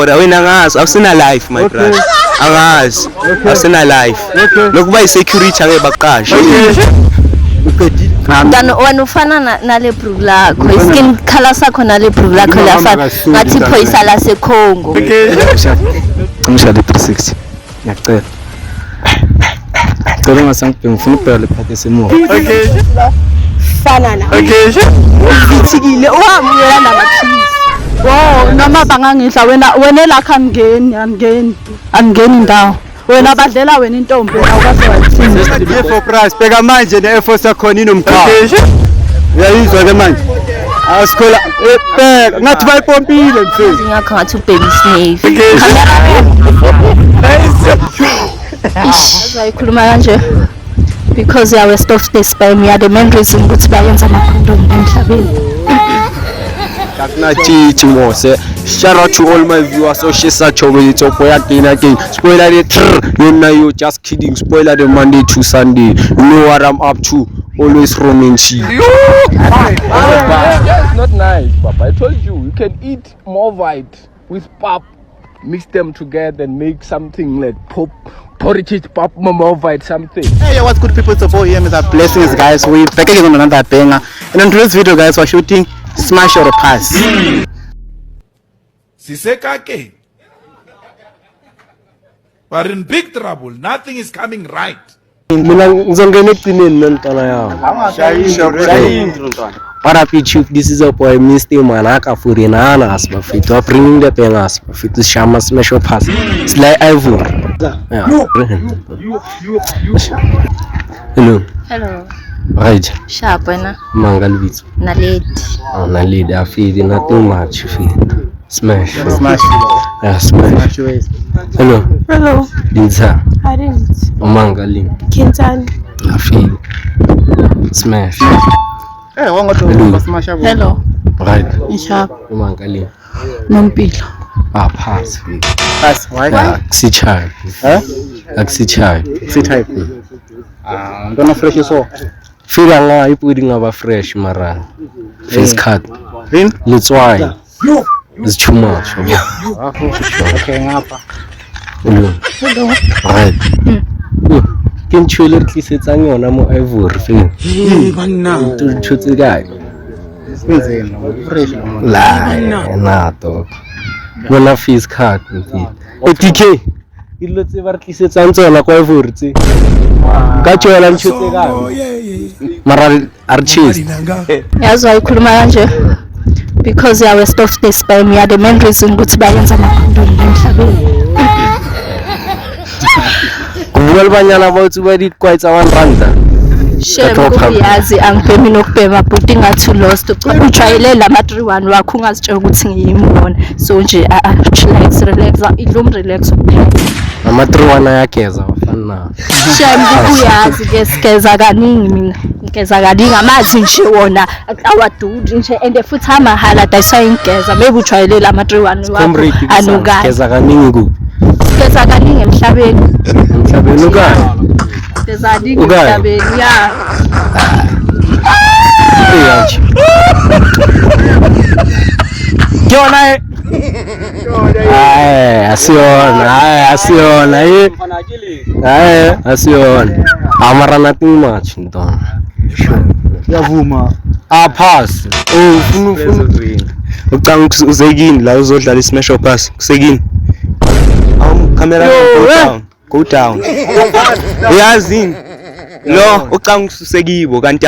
brother wena angazi awusina life my brother angazi awusina life lokuba i-security angeke baqashe Mntwana wena ufana nale bhruku lakho iskin color sakho nale bhruku lakho lafana ngathi iphoyisa laseCongo. Kumshada 360 ngiyacela cela ngasangibheka ngifuna ubheka lephathi semuva Fana na ngithikile uhamuyela namaphilisi noma bangangidla wena la angeni ndawo wena badlela wena intombi awukaze wathini for price bheka manje ne Force yakhona inomkhaya uyayizwa ke manje asikhola bheka ngathi bayipompile mfethu ngakho ngathi ubheka isnave ayikhuluma kanje because ya waste of the sperm ya the main reason ukuthi bayenza amacondom emhlabeni. Nachichi Mose. Shout out to all my viewers. So she's such a way to play again. Spoiler the you just kidding. Spoiler the Monday to Sunday. You know what I'm up to. Always roaming cheap. That's not nice, Papa. I told you can eat more white with pap, mix them together and make something like porridge, pap, more white something. Hey, what's good people? So for here, Mr. Blessings, guys. We're back again on another banger. And in today's video, guys, we're shooting Smash or Pass. Sisekake. We're in big trouble. Nothing is coming right. What up YouTube? This is a boy Mr. Manaka Furinana as Mafito. I'm bringing the pengas. Mafito Shama Smash or Pass. It's like Ivor. Hello. Hello. Right. Sharp na. Mangalvit. Na lady. Oh, na lady. I feel nothing much. Smash. Smash. Yeah, smash. Hello. Hello. Dinza. I didn't. Mangalim. Kintan. I feel. Smash. Hey, one to smash. Hello. Right. Sharp. Mangalim. Nompilo. Ah, pass. Pass. Why? Axi chai. Huh? Axi chai. Axi type. Gonna fresh so. Feel nga ipudi ngaba fresh mara. Face cut. Green? That's why. It's too much. Okay, ngapa. Hello. Right. Can chiller tlisetsa ngona mo Ivory fela. Banna. Tshotse kae? Fresh. La, nato. Bona face cut mfiti. OTK. Ilo tse ba re tlisetsang tsona kwa Ivory tse. Ka tshwela ntshotse kae? Mara archist. Yazi ayikhuluma kanje because ya waste of the sperm ya the main reason ukuthi bayenza amacondom emhlabeni. Kubukela banyana bawuthi badi kwaitsa 1 rand. Shebo uyazi angibhemi nokubhema but ingathi lost ujwayele la ma31 wakho ungazitshela ukuthi ngiyimona so nje relax idlum relax kuphela Ama-3 ayageza bafana. Shebo uyazi ke sigeza kaningi mina ngigeza kaningi amazi nje wona awadudi nje and futhi amahala dayisa ingeza maybe ujwayele la ma31 wakho anuka Geza kaningi kuphi? sigeza kaningi emhlabeni Ukani? sigeza kaningi emhlabeni ya Uyachi. Jona. Asiona. Asiona. Amara nothing much ntona. Yavuma. Pass. Ufuna. Ucanga uzekini la uzodlala iSmash or Pass. Kusekini. Camera go down. Yazini. Lo ucanga usekibo kanti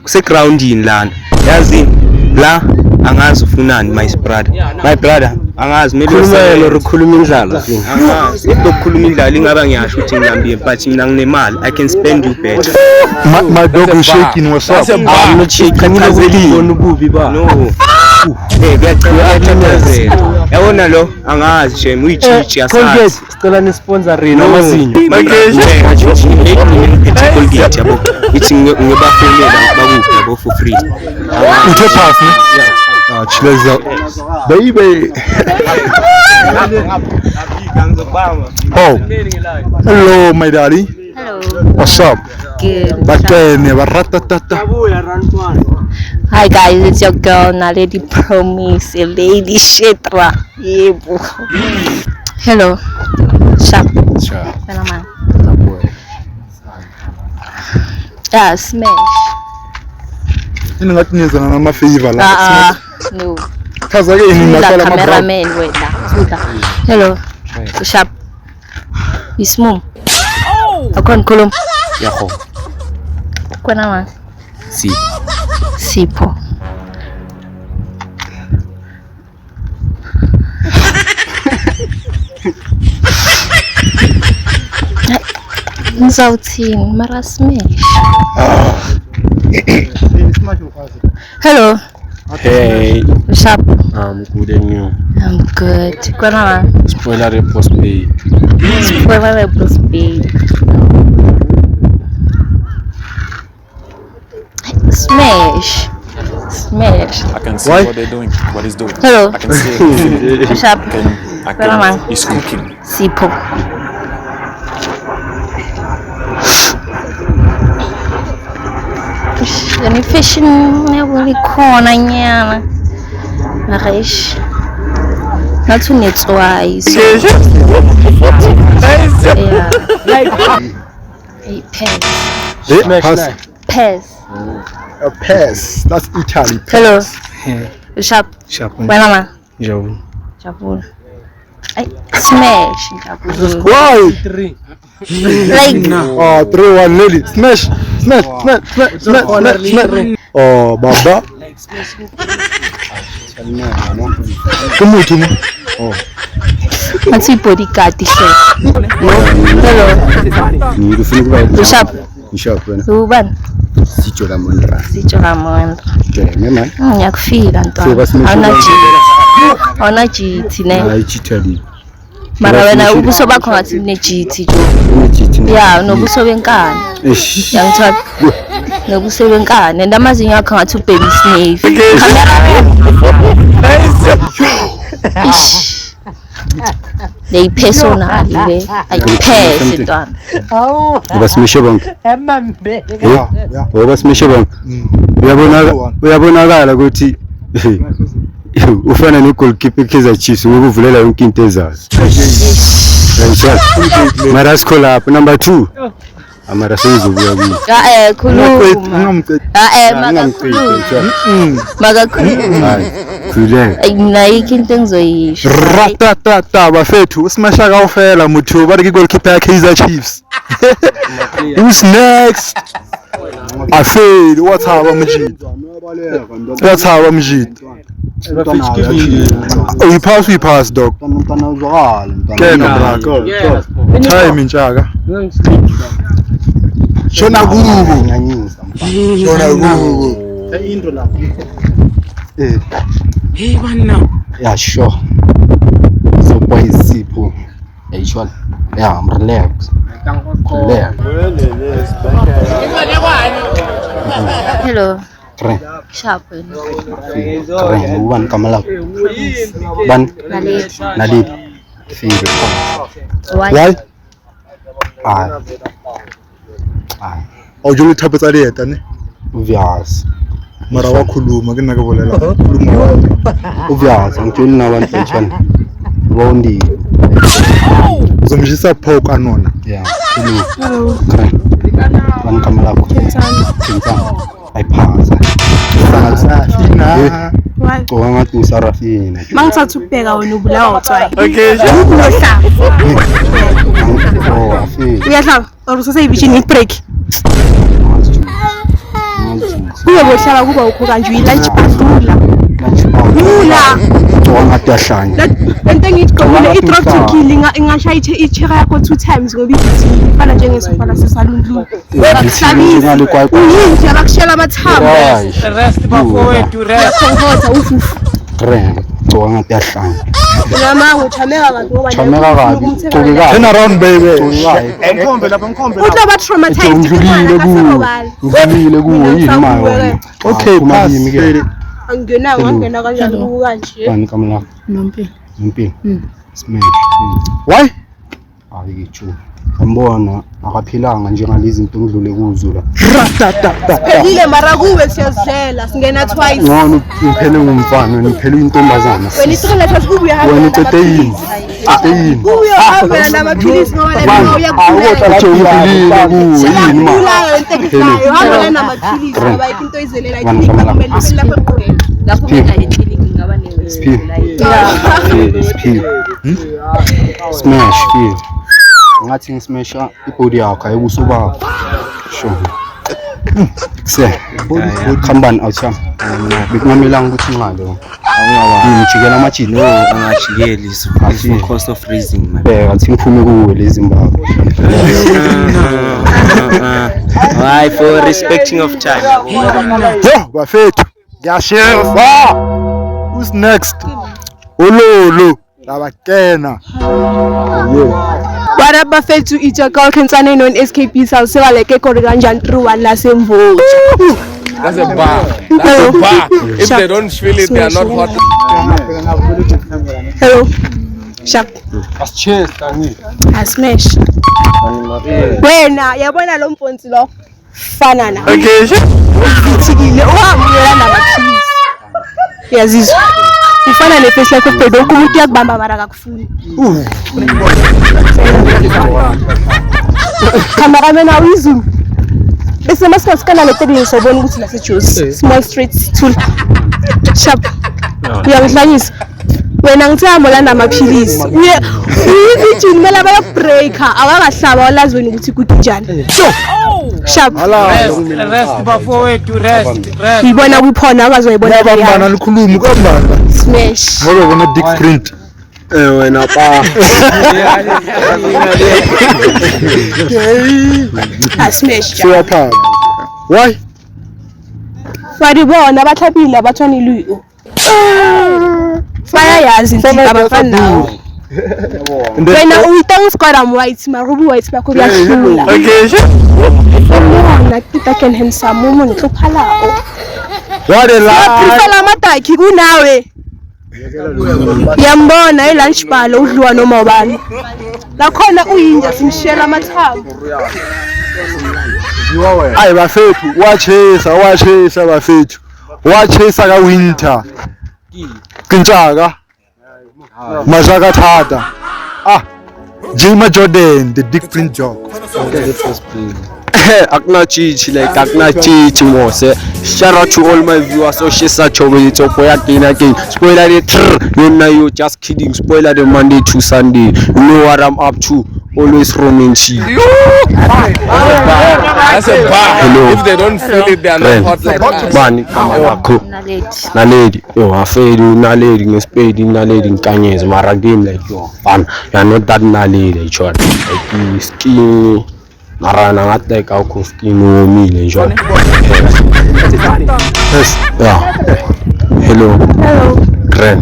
kuse groundini lana. Yazini la angazi ufunani my brother angazi mele ukhuluma indlala angazi ukukhuluma indlala ingaba ngiyasho ukuthi ngiyambie but mina nginemali I can spend you better. My dog is shaking. What's up? I'm not shaking. Ngibona ububi ba. No. Kuyachatazela. Yabona lo angazi nje uyichichi yasazi. Sicela ni sponsor rena amazinyo. Colgate yabo. Ithi ngibafelela bakuphi yabo for free. Uthe pass ne? Ah, chileza. Baby. Oh. Hello my daddy. hello What's up? good. Baqene baratatata. Hi guys, it's your girl Naledi Promise, Lady Shetra. Yebo. Hello. Sharp. Sure. Phenomenon. Boy. Yeah, smash. Ini ngathi nizana nama favor la. No. Chaza ke ini La ngaqala ama cameraman wena. Hello. Sharp. Ismu. Akon kolom. Yakho. Kona ma. Sipho. Ngizawuthini mara smash. Hello. Hey, Sharp. I'm good and you. I'm good. Kona ma. Spoiler repost pay. Spoiler repost pay. Smash. I can see Why? what they're doing, what he's doing. Hello. I can see it. Sharp. I Where am I? can, he's cooking. Sipho. Yani fashion yabona ikhona nyana. Marish. Ngathi unetswayi. Yeah. Hey, Pass. Pez. A pass. That's Italy. Hello. Sharp. Sharp. Wena ma. Njawulo. Jabula. Ay, smash. Jabula. Why? Like, 3-1 Lily. Smash. Oh, baba. Kumuthi mo? ngathi bodyguard chef. Hello. Ngifuna ukuba Sharp. Sharp wena. Ubani? Sijola Mondra. Sijola Mondra. Jeme man. Ngiyakufika ntwana. Awuna jithi ne. Hayi Italy. Mara wena ubuso bakho ngathi nejithi jo. Yeah, nobuso benkani. Yangithatha. Nobuso benkani. Ndamazinyo akho ngathi ubaby snake. Ish. They personal le. Ayiphethe ntwana. Basimeshe bonke. Basimeshe bonke. Uyabonakala ukuthi ufana ne-goalkeeper Kaizer Chiefs ngokuvulela yonke into ezazi. Mara sikhola lapho number 2. Amara seyizobuya kuyo. Khuluma. Makakhuluma. Hayi, khuleka. Ayinayikho into engizoyisho. Ratatata bafethu uSmasha kawufela muthu bari ki-goalkeeper Kaizer Chiefs. Who's next? Afeli wathaba mjidi. Wathaba mjidi. Uyipass dog. Kena brako. Time njaka. Shona kubo. Shona kubo. Hey, man. Yeah, sure. So boy Sipho. Yeah, sure. Yeah, I'm relaxed. Relax. Hello. Keren. Sharp. Keren. Bukan Kamala. Ban. Nadid. Finger. Why? Awujule uthape tsaliyeta ne? Uvyas. Mara wakhuluma ke nake bolela. Khuluma. Uvyas ngitshela nabantu betshana. Bondi. Uzomshisa phoka nona. Yeah. Hello. Ban Kamala. Kentsana. Ayiphasa. Safina. Why? Ngathi usarafina. Mangithatha ukubheka wena ubulawa utswayi. Okay. Unohlamba. Oh, afina. Uyahlaba or usaseyivishini i-break. Kuye bohlala kuba ukho kanje uyi-lunch badlula. Dlula. Ngathi yahlanya. Lento engiyigqokile i-drop to kill ingashaya i-chair yakho 2 times ngoba ithi ifana njengesofa lasesalundlulu. Uyinje abakushela amathambo. Rest bafowethu rest. Khonkhotha ufufu. Kren. Ngathi yahlanya. Ngamanga uchameka kabi ngoba Chameka kabi. Turn around baby. Enkombe lapha enkombe. Uthi aba traumatized Ungidlulile kuwo. Ungidlulile kuwo yini mayo. Okay, pass. Angena ngangena kanjani kanje? Bani Kamala. Nompilo. Nompilo. Smash. Why? Hayi chu. Ambona akaphilanga njengalezi zinto ngidlule kuzo la. Phelile mara kuwe siyazidlela singena twice. Ngona uphele ngumfana niphele intombazana. Wena isicela thatha kubuya hamba. Wena ucede yini? Kubuya hamba namaphilisi ngoba la uyakuphila. Uphilile kuyini ma? Ulayo entekisayo hamba namaphilisi ngoba into izelela iklinika kumele lapha eqhubeni. Lapho mina eklinika ngaba Speed. Smash feel. Ngathi ngismasha ibody yakho ayikusuba. Sure. Se. Khambani awutha. Bekumamelanga ukuthi ngalo. Ngijikela amajini Angajikeli is for cost of freezing man. athi ngiphume kuwe lezi Zimbabwe. Why for respecting of time. Yo, bafethu. Ngiyashefa. Who's next? Ololo. Labakena. Bara bafethu itsaka khansana non SKP South Sebaleke kore kanjani 31 la semvo. That's a bar. That's a bar. If they don't feel it, they are not hot. Hello. Sharp. Cheers tani. Smash. Wena yabona lo mfonsi lo fana na. Okay. Uthikile uhamuyela namaphilisi. Yazizwa. Ufana neface yakho phela umuntu yakubamba mara akakufuni. Cameraman awizulu. Bese masikhasikana le 3 sobona ukuthi la seJozi small streets tool. Sharp. Uyangidlanyisa. Wena ngithamba la namaphilisi. Uyigijini mela baya breaker awakahlaba walazi wena ukuthi kunjani. Sharp. Rest bafowethu rest. Ibona kuphona abazoyibona Yabambana likhuluma kambana. Smash. Ngoba bona dick print. Wena pa. Smash. Siyapha. Why? Baribona bathapile abathwani luyo. Bayayazi nti abafana nawo. Wena uyitanga usikora white marubu white bakho kuyahlula. Okay. Ubona kita can handsome umuntu uhluphalao. What a lie. Prefer amataki kunawe. Yambona elunch ball udliwa noma ubani. Lakhona uyinja simshela amathambo. Ayi bafethu wachesa bafethu. Wachesa ka winter. Kintsaka. Mashaka Tata. Jima Jordan, the dick print job. Akuna chichi like akuna chichi mose. Shout out to all my viewers. So she's such a way to play again. Spoiler the you know you just kidding. Spoiler the Monday to Sunday. You know what I'm up to. Always roaming she. That's a bar. Hello. If they don't feel it, they are not hot like that. Man, na lady. Yo, afraid na lady, no spade na lady Kanyes, Maragin like yo. Fun. You are not that na lady, short. Like skinny. Marana not like how skinny me, enjoy. Yes. Yeah. Hello. Ren.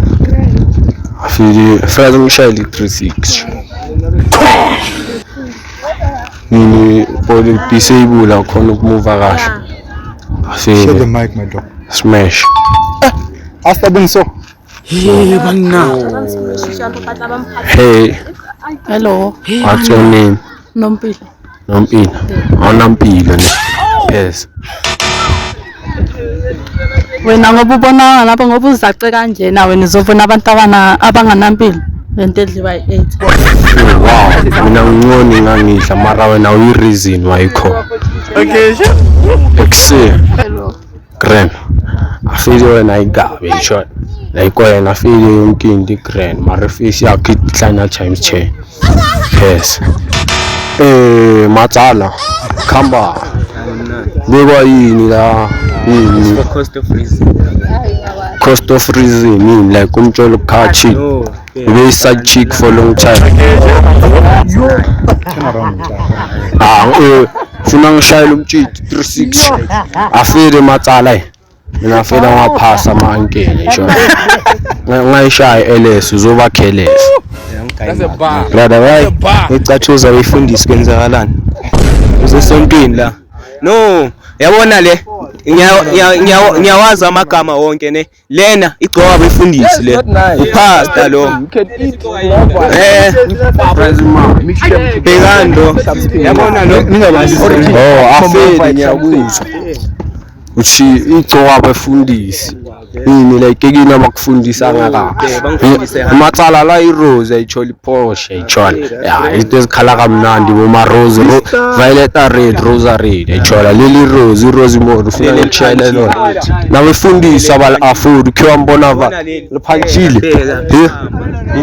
I feel the Fredon Shelly 36. Nini body disable akhona ukumuva kahle. Share the mic my dog. Smash. Asta benso. Hey. Hello. What's your name? Nompilo. Nompilo. Awunampilo ne. Yes. Wena ngoba ubona lapha ngoba uzace kanje nawe nizovuna abantu abanganampilo lento edliwa i8. Wow. Mina ngingoni ngangidla mara wena uyi reason wayikho. Okay. Excel. Hello. Grand. Afile wena igabe short. Like wena afile yonke into grand mara face yakhe ihlanya times 10. Yes. Matsala. Khamba. Bekwa yini la? For cost of freezing. Cost of freezing like umtsholo khachi. Ube side chick for long time. Funa ngishayela umtshiti 36. Afile matsala. Mina afela ngaphasa amankele nje. Ngayishaya LS uzoba careless. That's a bar. Brother why? Ngicathuza uyifundisa kwenzakalani? Usesontweni la. No, yabona le ngiyawazi amagama wonke ne. Lena igcoka abefundisi le. Upasta lo. You can eat mobile with pap. Mix them together. Bekando. Yabona lo Afeli ngiyakuzwa. Uthi igcoka abefundisi. Yini like ekini abakufundisa ngaka. Amatsala la iRose ayithola iPorsche ayithola. Ya into ezikhala kamnandi boma rose violet red rose red ayithola leli rose iRose mode ufuna ukuchayela lona. Nabefundisa abala afford ukhiwa mbona va liphanchile.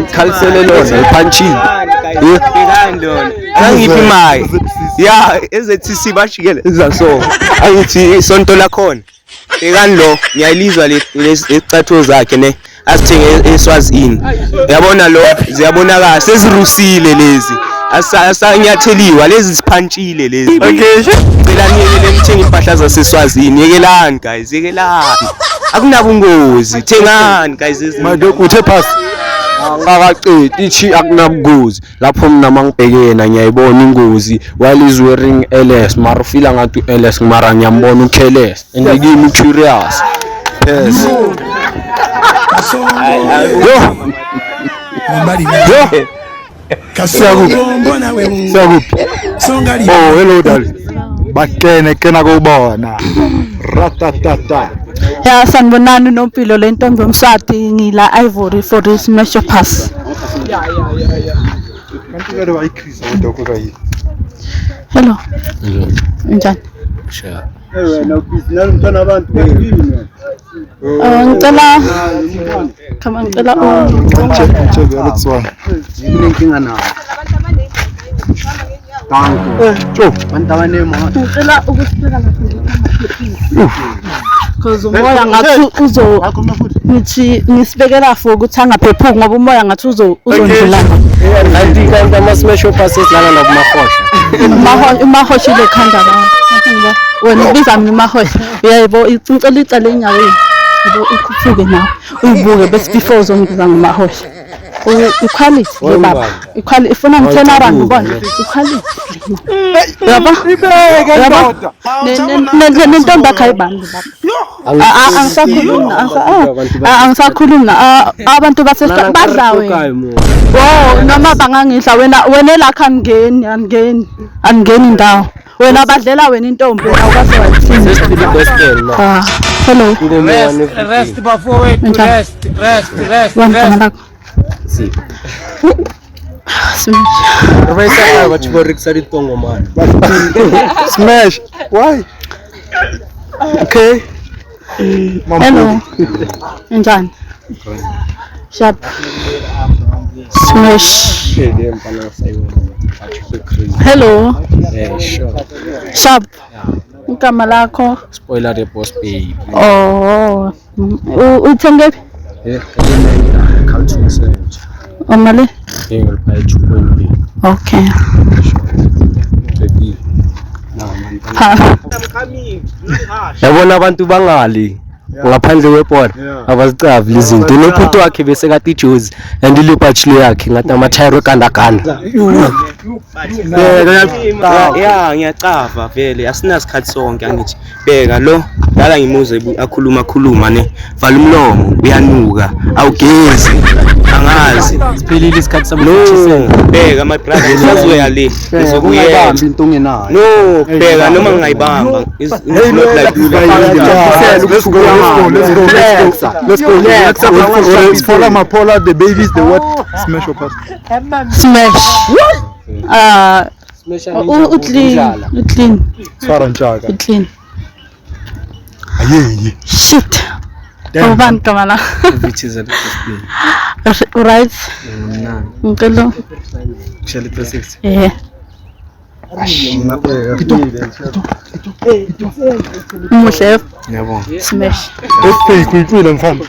Ikhalisele lona iphanchile. Bekando. Angiphi imali. Ya ezethi bashikele zaso. Angithi isonto lakhona. Bekani lo ngiyalizwa lesicathulo zakhe ne asithenge eSwazini. Uyabona lo ziyabonakala sezirusile lezi. Asanyatheliwa lezi siphantshile lezi. Okay. Cela niyekele ngithenga impahla zaseSwazini. Yekelani guys, yekelani. Akunabungozi. Thengani guys. Madok uthe pass. Angakaqedi ithi akunabungozi. Lapho mina mangibhekena ngiyayibona ingozi while is wearing LS mara ufila ngathi LS mara ngiyambona uKLS and ngimi curious. Yes. Yo. Kasiyakuphi? Oh, hello darling. Bakene kena kubona. Ratatata. Ya sanibonani nompilo le ntombi yomshadi ngila Ivory for this measure pass. Hello. Njani? Sure. Ngicela kama ngicela Check let's one. Inenkinga nawo. ngicela ukusibeka because umoya ngathi ngithi ngisibekela for ukuthi angaphephuki ngoba umoya ngathi uzondlula. Kanti ama-special passes lana nakumahosha. Umahosha ile khanda la. Wena ubiza mina umahosha. Uyayebo icela icala enyaweni. Yebo ukhuphuke nawe. Uyibuke bese before uzongiza ngomahosha. Equality le baba. Equality ifuna ngithena abantu ubona. Equality. Yaba? Nentombi akayibambi baba. Angisakhuluma abantu basesihlala badla wena. Wo noma bangangidla wena lakha angeni indawo. Wena badlela wena intombi awukase wathini. Hello. Rest before wait to rest. Si. Smash. Why? Okay. Hello. Njani? Sharp. Smash. Hello. Sharp. Igama lakho? Spoiler the boss baby. Oh. Uthenge? Culture research. Omale? Okay. Yabona abantu bangali ngaphandle kweport abazicavi izinto nophuto wakhe bese kati Jozi and ilipatchile yakhe ngathi amathayiro kandaganda. Ya ngiyacava vele asinasikhathi sonke angithi bheka lo dala ngimuze akhuluma ne vala umlomo uyanuka awugezi angazi siphelile isikhathi no bheka my brother sazoya le ngizokuyela into ongenayo no bheka noma ngingayibamba it's not like let's go follow Mapola the babies the what smash or pass Smash. Uclean. Swara njaka Clean. ayeye Shit. Ubani kamala. which is a Right. Ngelo. shall 6 Eh. Chef. yabo Smash. okay kuyiqile mfana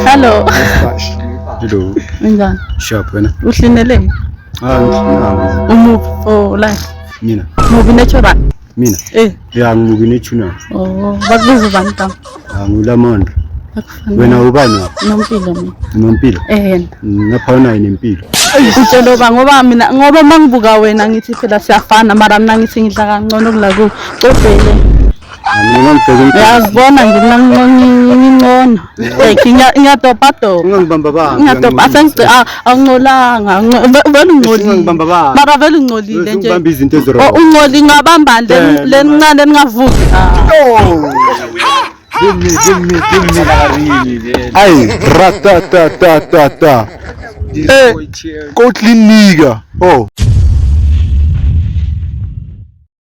Hello. hello Njani? sharp wena Uhlinele. Umubi live. mina Movie natural. mina ya ngibukine tuna Oh, bakubiza bantwana. ngulamondo wena ubani Nompilo mina. unompilo Eh. napha una inempilo Utshelo ba ngoba mangibuka wena ngithi phela siyafana mara mina ngithi ngidla kancane kula ku cobhele uyazibona ngingcono ngiyatopa angicolanga vele ungcolile mara vele ungcolile nje ungcoli ngabamba lencane ningavuki Ay, rata ta ta ta ta. Kotlinika. Oh.